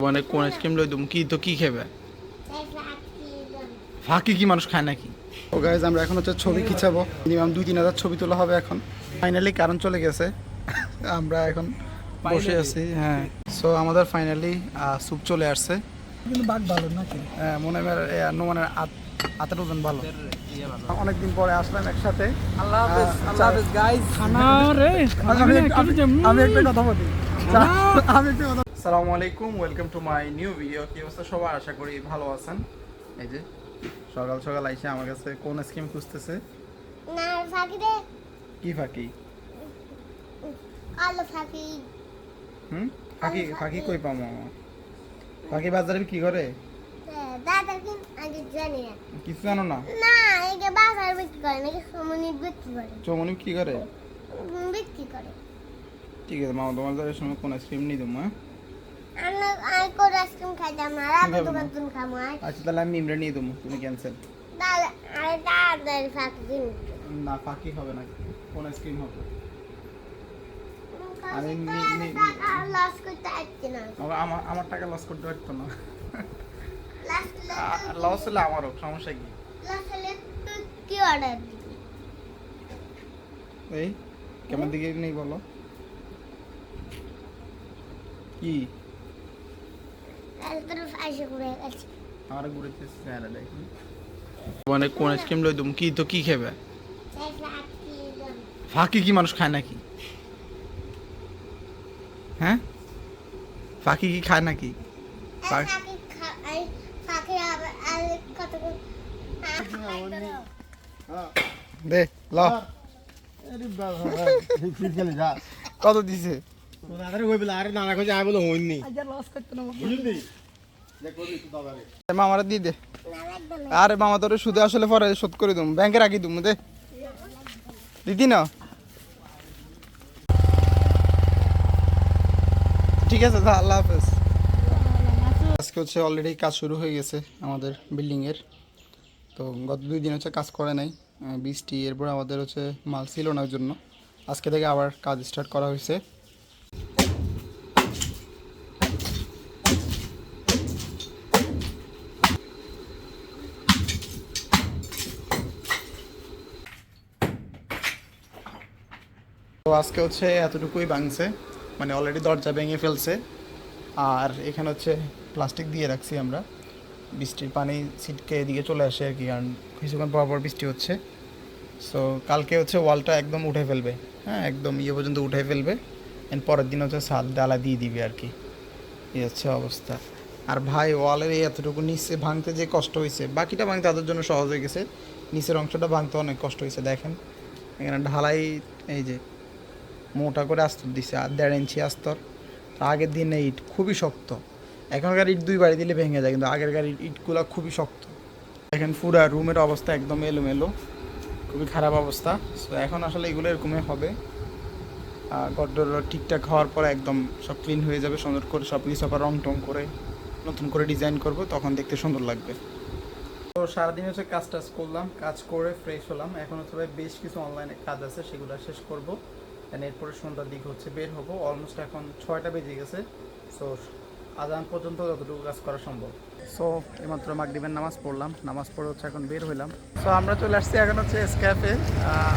মানে কোন আইসক্রিম লই তুমি কি তো কি খাবে? ফাঁকি কি মানুষ খায় নাকি? ও গাইজ আমরা এখন হচ্ছে ছবি খিচাবো, মিনিমাম 2-3 হাজার ছবি তোলা হবে এখন। ফাইনালি কারণ চলে গেছে, আমরা এখন বসে আছি। হ্যাঁ, সো আমাদের ফাইনালি স্যুপ চলে আসছে। কিন্তু বাঘ ভালো নাকি? হ্যাঁ, মনে হয় নোমানের আতের ওজন ভালো। অনেকদিন পরে আসলাম একসাথে। আল্লাহ হাফেজ, আল্লাহ হাফেজ গাইস। খানা রে আমি একটা কথা বলি। আসসালামু আলাইকুম, welcome to my new video. কি অবস্থা সবার? আশা করি ভালো আছেন। এই যে সকাল সকাল আইসে আমার কাছে কোন স্কিম খুঁজতেছে। না ফাঁকি দে। কি ফাঁকি? আলো ফাঁকি। ফাঁকি ফাঁকি কই পামো? ফাঁকি বাজারে কি করে? দাদা কিন্তু আগে জানি না। কিছু জানো না? না একে বাজার বিক্রি করে নাকি সমনি বিক্রি করে। চৌমনি কি করে? বিক্রি করে। ঠিক আছে মামা, তোমার যাওয়ার সময় কোন আইসক্রিম নিয়ে দেবো। হ্যাঁ, আমি করে আইসক্রিম খাইতাম না, রাতে দোকান তুমি খামো। আচ্ছা তাহলে আমি ইমরা নিয়ে দেবো, তুমি ক্যান্সেল। দাদা আরে দাদা ফাঁকি দিন। না ফাঁকি হবে না, কোন আইসক্রিম হবে? আমি লস করতে আসছি না। আমার টাকা লস করতে পারতো না। লস লস হলে আমারও সমস্যা কি? লস হলে তুই কি অর্ডার দিবি? এই কেমন দিকে নেই বলো কি? তাহলে তোর ফাঁসি করে গেছে। আমার ঘুরেছে স্যারা দেখি। মানে কোন আইসক্রিম লই তুমি কি তো কি খাবে? ফাঁকি কি মানুষ খায় নাকি? হ্যাঁ, ফাঁকি কি খায় নাকি? দে ল। কত দিছে? মামারা দিয়ে দে। আরে মামা তোর সুদে আসলে পরে শোধ করে দিম, ব্যাংকে রাখি দিম। দে দিদি না, ঠিক আছে, আল্লাহ হাফেজ। আজকে হচ্ছে অলরেডি কাজ শুরু হয়ে গেছে আমাদের বিল্ডিংয়ের। তো গত 2 দিন হচ্ছে কাজ করে নাই, বৃষ্টি, এরপর আমাদের হচ্ছে মাল ছিল না, ওই জন্য আজকে থেকে আবার কাজ স্টার্ট করা হয়েছে। তো আজকে হচ্ছে এতটুকুই ভাঙছে, মানে অলরেডি দরজা ভেঙে ফেলছে। আর এখানে হচ্ছে প্লাস্টিক দিয়ে রাখছি আমরা, বৃষ্টির পানি ছিটকে এদিকে চলে আসে আর কি, কারণ কিছুক্ষণ পর পর বৃষ্টি হচ্ছে। সো কালকে হচ্ছে ওয়ালটা একদম উঠে ফেলবে। হ্যাঁ, একদম পর্যন্ত উঠে ফেলবে, এন্ড পরের দিন হচ্ছে ছাদ ডালা দিয়ে দিবে আর কি। এই হচ্ছে অবস্থা। আর ভাই ওয়ালের এই এতটুকু নিচে ভাঙতে যে কষ্ট হয়েছে, বাকিটা ভাঙতে তাদের জন্য সহজ হয়ে গেছে, নিচের অংশটা ভাঙতে অনেক কষ্ট হয়েছে। দেখেন এখানে ঢালাই, এই যে মোটা করে আস্তর দিছে, আর 1.5 ইঞ্চি আস্তর। আগের দিনে ইট খুবই শক্ত, এখনকার ইট 2 বাড়ি দিলে ভেঙে যায়, কিন্তু আগেরকার ইটগুলো খুবই শক্ত। দেখেন পুরা রুমের অবস্থা একদম এলোমেলো, খুবই খারাপ অবস্থা। সো এখন আসলে এগুলো এরকমই হবে। গড্ডর ঠিকঠাক হওয়ার পরে একদম সব ক্লিন হয়ে যাবে, সুন্দর করে সব কিছু আবার রং টং করে নতুন করে ডিজাইন করব, তখন দেখতে সুন্দর লাগবে। তো সারাদিন হচ্ছে কাজ টাজ করলাম, কাজ করে ফ্রেশ হলাম। এখন হচ্ছে ভাই বেশ কিছু অনলাইনে কাজ আছে, সেগুলো শেষ করবো। এরপরে সন্ধ্যার দিক হচ্ছে বের হবো। অলমোস্ট এখন 6টা বেজে গেছে। সো আজান পর্যন্ত যতটুকু কাজ করা সম্ভব। সো এইমাত্র মাগরিবের নামাজ পড়লাম, নামাজ পড়ে হচ্ছে এখন বের হইলাম। সো আমরা চলে আসছি এখন হচ্ছে এসক্যাফে।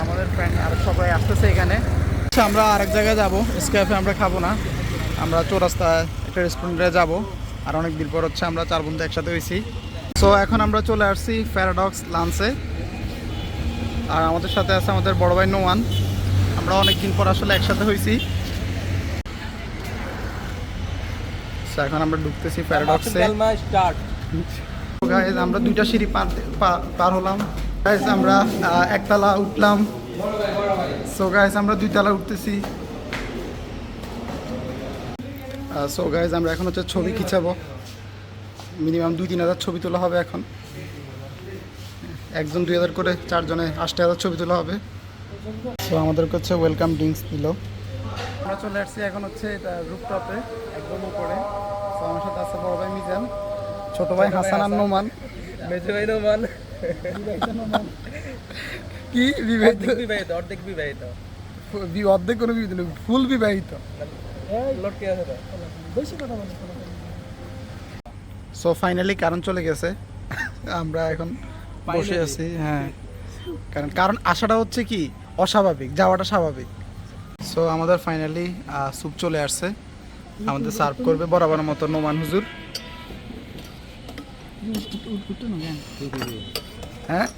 আমাদের ফ্রেন্ড আর সবাই আসতেছে এখানে। আমরা আরেক জায়গায় যাবো, এসক্যাফে আমরা খাবো না, আমরা চৌরাস্তায় একটা রেস্টুরেন্টে যাবো। আর অনেক দিন পর হচ্ছে আমরা 4 বন্ধু একসাথে হয়েছি। সো এখন আমরা চলে আসছি প্যারাডক্স লাঞ্চে। আর আমাদের সাথে আছে আমাদের বড় ভাই নোমান। আমরা অনেকদিন পর আসলে একসাথে হয়েছি। এখন আমরা ঢুকতেছি প্যারাডক্সে। গাইস আমরা 2টা সিঁড়ি পার হলাম। গাইস আমরা একতলা উঠলাম। সো গাইস আমরা 2 তলা উঠতেছি। সো গাইস আমরা এখন হচ্ছে ছবি খিচাবো, মিনিমাম 2-3 হাজার ছবি তোলা হবে এখন। একজন 2,000 করে, 4 জনে 8,000 ছবি তোলা হবে। সো আমাদেরকে হচ্ছে ওয়েলকাম ড্রিঙ্কস দিল। আমরা চলে আসছি এখন হচ্ছে এটা রুফটপে একদম উপরে। সো আমার সাথে আছে বড় ভাই মিজান, ছোট ভাই হাসান আর নোমান, মেজো ভাই নোমান। কি বিবাহিত? অর্ধেক বিবাহিত। অর্ধেক কোনো বিবাহিত, ফুল বিবাহিত। লটকে আছে তো। বেশি কথা বলে সো ফাইনালি কারণ চলে গেছে, আমরা এখন বসে আছি। হ্যাঁ, কারণ আসাটা হচ্ছে কি অস্বাভাবিক, যাওয়াটা স্বাভাবিক। সো আমাদের ফাইনালি স্যুপ চলে আসছে, আমাদের সার্ভ করবে বরাবর মতো নোমান হুজুর। হ্যাঁ,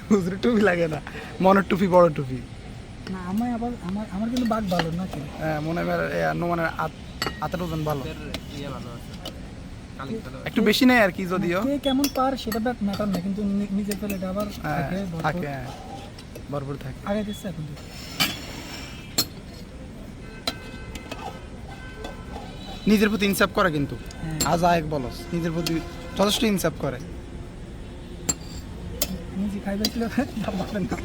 হুজুর টুপি লাগে না, মনের টুপি, বড় টুপি। না আমার আবার আমার কিন্তু বাঘ ভালো নাকি? হ্যাঁ, মনে হয় নোমানের হাতের ওজন ভালো, একটু বেশি নেই আর কি, যদিও কে কেমন পার সেটা ম্যাটার না, কিন্তু নিজের প্লেটে আবার থাকে থাকে, ভরপুর থাকে। আগে দিচ্ছে এখন নিজের প্রতি ইনসাফ করে, কিন্তু আজ আয়েক বলস নিজের প্রতি যথেষ্ট ইনসাফ করে। নিজে খাইবে ছিল পারবেন না।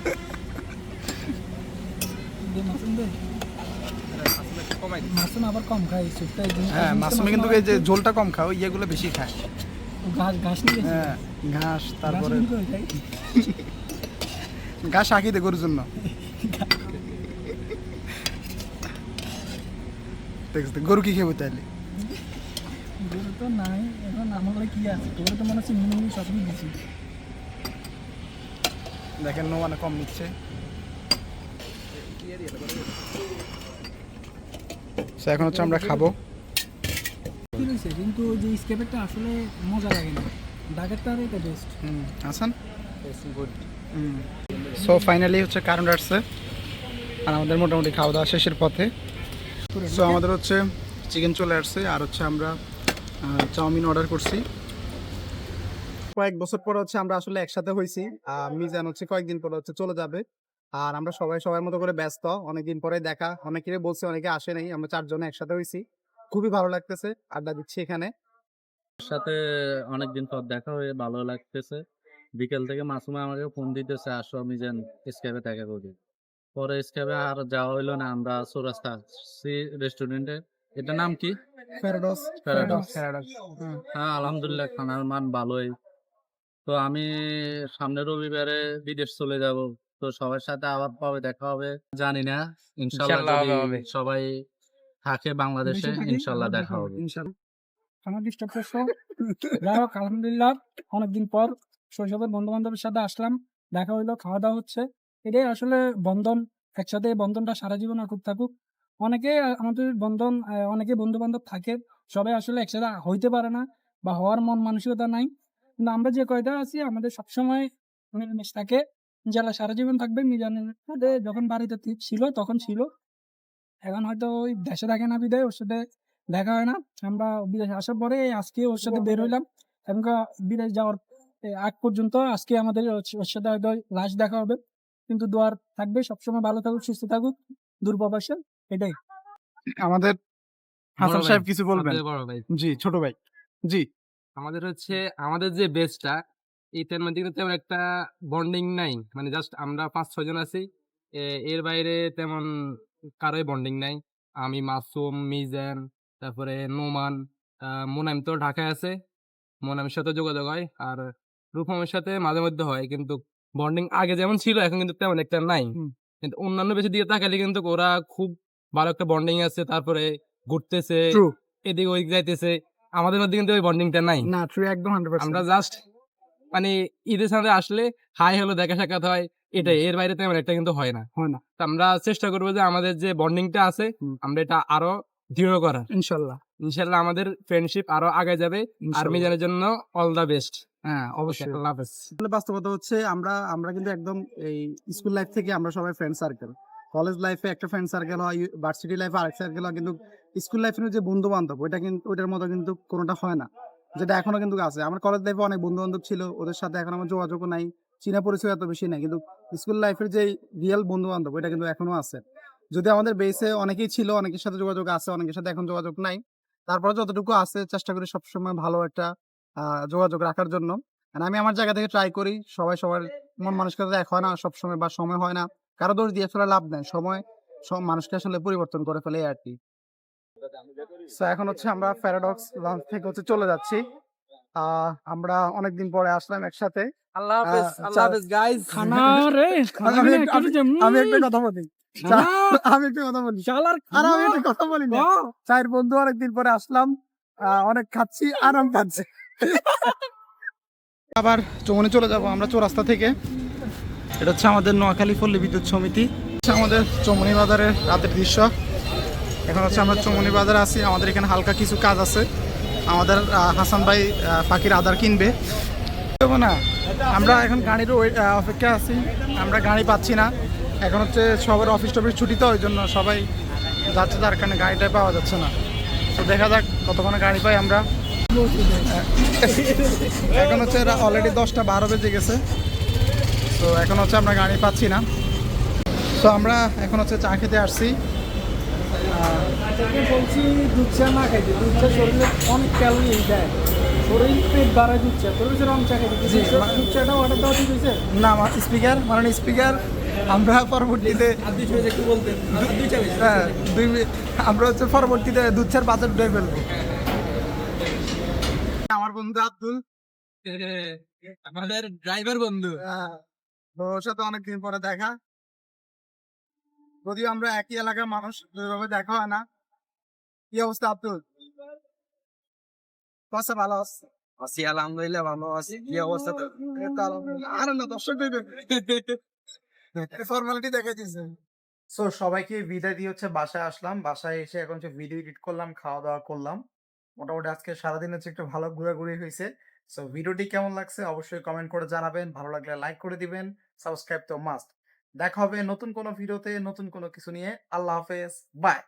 মাসুম আবার কম খায় স্যুপটা। হ্যাঁ, মাসুমে কিন্তু এই যে ঝোলটা কম খায়, ওই ইয়েগুলো বেশি খায়। ঘাস নিয়ে হ্যাঁ, ঘাস, তারপরে ঘাস আঁকি দে গরুর জন্য। গরু কি খেয়ে তাইলে? গরু তো নাই এখন, আমার কি আছে? তোর তো মনে হচ্ছে মিনিমাম সবই দিচ্ছি। দেখেন নোমানে কম নিচ্ছে। এখন হচ্ছে আমরা খাবো। ঠিক আছে, কিন্তু যে স্কেপেরটা আসলে মজা লাগে না, ডাকেরটা আর এটা বেস্ট। আসান সো ফাইনালি হচ্ছে কারণ আসছে, আর আমাদের মোটামুটি খাওয়া দাওয়া শেষের পথে। সো আমাদের হচ্ছে চিকেন চলে আসছে, আর হচ্ছে আমরা চাউমিন অর্ডার করছি। কয়েক বছর পর হচ্ছে আমরা আসলে একসাথে হয়েছি। মিজান হচ্ছে কয়েকদিন পর হচ্ছে চলে যাবে, আর আমরা সবাই সবার মতো করে ব্যস্ত। অনেকদিন পরে দেখা, অনেকেরই বলছে, অনেকে আসে নাই। আমরা 4 জনে একসাথে হয়েছি, খুবই ভালো লাগতেছে, আড্ডা দিচ্ছি এখানে। সাথে অনেকদিন পর দেখা হয়ে ভালো লাগতেছে। বিকেল থেকে মাসুমা আমাকে ফোন দিতেছে, আসো আমি যেন স্ক্যাবে দেখা করি। পরে স্ক্যাবে আর যাওয়া হইলো না, আমরা চৌরাস্তা রেস্টুরেন্টে, এটা নাম কি? প্যারাডক্স। প্যারাডক্স। হ্যাঁ, আলহামদুলিল্লাহ খানার মান ভালোই। তো আমি সামনের রবিবারে বিদেশ চলে যাব, তো সবার সাথে আবার কবে দেখা হবে জানি না। ইনশাল্লাহ যদি সবাই থাকে বাংলাদেশে, ইনশাল্লাহ দেখা হবে। আমার ডিস্টার্ব করছো। যাই হোক, আলহামদুলিল্লাহ অনেকদিন পর শৈশবের বন্ধু বান্ধবের সাথে আসলাম, দেখা হইলো, খাওয়া দাওয়া হচ্ছে। এটাই আসলে বন্ধন, একসাথে এই বন্ধনটা সারা জীবন অটুট থাকুক। অনেকে আমাদের বন্ধন, অনেকে বন্ধু বান্ধব থাকে, সবাই আসলে একসাথে হইতে পারে না বা হওয়ার মন মানসিকতা নাই, কিন্তু আমরা যে কয়টা আছি আমাদের সবসময় মিলমিশ থাকে, যারা সারা জীবন থাকবে। মিজানের সাথে যখন বাড়িতে ছিল তখন ছিল, এখন হয়তো ওই দেশে থাকে না বিদায় ওর সাথে দেখা হয় না। আমরা বিদেশে আসার পরে আজকে ওর সাথে বের হইলাম, এবং বিদেশ যাওয়ার আগ পর্যন্ত আজকে আমাদের ওর সাথে হয়তো লাস্ট দেখা হবে। কিন্তু দোয়ার থাকবে, সবসময় ভালো থাকুক, সুস্থ থাকুক, দূরপ্রবাসে। এটাই আমাদের হাসান সাহেব কিছু বলবেন? বড় ভাই, জি, ছোট ভাই। জি, আমাদের হচ্ছে আমাদের যে বেসটা, এটার মধ্যে কিন্তু তেমন একটা বন্ডিং নাই, মানে জাস্ট আমরা 5-6 জন আছি। এর বাইরে তেমন কারোই বন্ডিং নাই। আমি, মাসুম, মিজান, তারপরে নোমান, মোনাইম তো ঢাকায় আছে, মোনামের সাথে যোগাযোগ হয়, আর রূপমের সাথে মাঝে মধ্যে হয়, কিন্তু বন্ডিং আগে যেমন ছিল এখন কিন্তু তেমন একটা নাই। কিন্তু অন্যান্য বেশি দিকে তাকালে কিন্তু ওরা খুব ভালো একটা বন্ডিং আছে, তারপরে ঘুরতেছে, ট্রু। এদিকে ওই যাইতেছে। আমাদের মধ্যে কিন্তু ওই বন্ডিংটা নাই। না, ট্রু, একদম 100%। আমরা জাস্ট মানে ঈদের সাথে আসলে হাই হলো, দেখা সাক্ষাৎ হয়, এটাই। এর বাইরে তেমন একটা কিন্তু হয় না। তো আমরা চেষ্টা করবো যে আমাদের যে বন্ডিংটা আছে আমরা এটা আরো দৃঢ় করার। ইনশাল্লাহ ইনশাল্লাহ আমাদের ফ্রেন্ডশিপ আরো আগে যাবে। আর মিজানের জন্য অল দা বেস্ট। হ্যাঁ, অবশ্যই। আল্লাহ হাফেজ। আসলে বাস্তবতা হচ্ছে আমরা কিন্তু একদম এই স্কুল লাইফ থেকে আমরা সবাই ফ্রেন্ড সার্কেল। কলেজ লাইফে একটা ফ্রেন্ড সার্কেল হয়, ভার্সিটি লাইফে আরেক সার্কেল হয়, কিন্তু স্কুল লাইফের যে বন্ধু বান্ধব ওইটা কিন্তু ওইটার মতো কিন্তু কোনোটা হয় না, যেটা এখনো কিন্তু আছে। আমার কলেজ লাইফে অনেক বন্ধু বান্ধব ছিল, ওদের সাথে এখন আমার যোগাযোগও নাই, চিনা পরিচয় এত বেশি নাই, কিন্তু স্কুল লাইফের যে রিয়েল বন্ধু বান্ধব ওইটা কিন্তু এখনো আছে। যদি আমাদের বেসে অনেকেই ছিল, অনেকের সাথে যোগাযোগ আছে, অনেকের সাথে এখন যোগাযোগ নাই, তারপরে যতটুকু আছে চেষ্টা করি সবসময় ভালো একটা যোগাযোগ রাখার জন্য। আর আমি আমার জায়গা থেকে ট্রাই করি, সবাই সবার মন মানসিকতা এক হয় না সবসময়, বা সময় হয় না, কারো দোষ দিয়ে আসলে লাভ নাই, সময় সব মানুষকে আসলে পরিবর্তন করে ফেলে আর কি। So, এখন হচ্ছে আমরা প্যারাডক্স লঞ্চ থেকে হচ্ছে চলে যাচ্ছি। আমরা অনেকদিন পরে আসলাম একসাথে। আল্লাহ হাফেজ। আচ্ছা। আল্লাহ হাফেজ গাইস। খানা রে খানা আমি বিনা একটু- কেটে যে, আমি একটা কথা বলি, না, আমি একটা কথা বলি, শালার আর আমি একটা কথা বলি না। চার বন্ধু অনেকদিন পরে আসলাম, অনেক খাচ্ছি, আরাম পাচ্ছি। আবার চৌমনি চলে যাব আমরা চৌরাস্তা থেকে। এটা হচ্ছে আমাদের নোয়াখালী পল্লী বিদ্যুৎ সমিতি, হচ্ছে আমাদের চৌমনি বাজারের রাতের দৃশ্য। এখন হচ্ছে আমরা চৌমনি বাজারে আছি, আমাদের এখানে হালকা কিছু কাজ আছে। আমাদের হাসান ভাই পাখির আদার কিনবে দেবো না, আমরা এখন গাড়ির অপেক্ষা আছি, আমরা গাড়ি পাচ্ছি না। এখন হচ্ছে সবার অফিস টফিস ছুটি, তো ওই জন্য সবাই যাচ্ছে, তার কারণে গাড়িটাই পাওয়া যাচ্ছে না। তো দেখা যাক কতক্ষণে গাড়ি পাই আমরা। এখন হচ্ছে অলরেডি 10:12 বেজে গেছে। তো এখন হচ্ছে আমরা গাড়ি পাচ্ছি না। তো আমরা এখন হচ্ছে চা খেতে আসছি। বলছি দুধ চা না খাইতে, দুধ চা শরীরে অনেক ক্যালোরি দেয়, শরীর পেট বাড়ায় দুধ চা, তোর রং চা খাইতে দুধ চাটা অর্ডার দেওয়া ঠিক হয়েছে না, আমার স্পিকার মানে স্পিকার আমরা পরবর্তীতে হ্যাঁ, আমরা হচ্ছে পরবর্তীতে দুধ চার বাজার উঠে ফেলবো। আমার বন্ধু আব্দুল, আমাদের ড্রাইভার বন্ধু। ওর সাথে অনেকদিন পরে দেখা, যদিও আমরা একই এলাকার মানুষ, দুইভাবে দেখা হয় না। কি অবস্থা আব্দুল? কষ্ট ভালো আছে? আছি আলহামদুলিল্লাহ, ভালো আছি। কি অবস্থা তোর? আর না, দর্শক ফর্মালিটি দেখে দিয়েছে। সো সবাইকে বিদায় দিয়ে হচ্ছে বাসায় আসলাম। বাসায় এসে এখন হচ্ছে ভিডিও এডিট করলাম, খাওয়া দাওয়া করলাম। মোটামুটি আজকে সারাদিন হচ্ছে একটু ভালো ঘোরাঘুরি হয়েছে। সো ভিডিওটি কেমন লাগছে অবশ্যই কমেন্ট করে জানাবেন, ভালো লাগলে লাইক করে দিবেন, সাবস্ক্রাইব তো মাস্ট। দেখা হবে নতুন কোনো ভিডিওতে, নতুন কোনো কিছু নিয়ে। আল্লাহ হাফেজ, বাই।